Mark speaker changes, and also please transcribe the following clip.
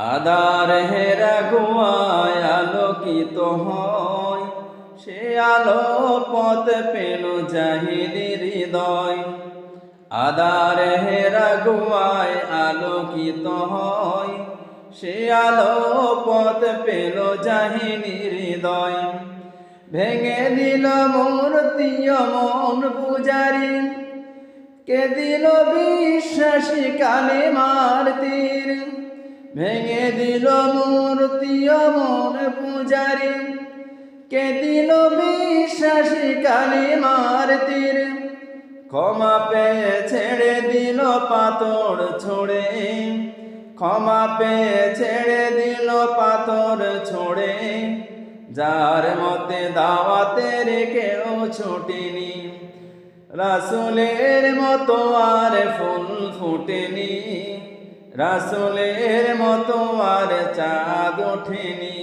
Speaker 1: আধার হেরা গুয়ায় আলোকিত হয়, সে আলো পথ পেল জাহিদের হৃদয়। আধার হেরা গুয়ায় আলোকিত হয়, সে আলো পথ পেল জাহিদের হৃদয়। ভেঙে দিল মূর্তি মন পূজারি, কে দিল বিশ্বাসী কালিমার তীর। ভেঙে দিল মূর্তি মন পূজারি, কে দিল বিশ্বাসী কালিমার তীর। ক্ষমা পেয়ে ছেড়ে দিল পাথর ছড়ে, ক্ষমা পেয়ে ছেড়ে দিল পাথর ছড়ে। যার মতে দাওয়াতের কেউ ছুটেনি, রাসূলের মতো আর ফুল ফুটেনি, রাসূলের মতো আর চাঁদ ওঠেনি।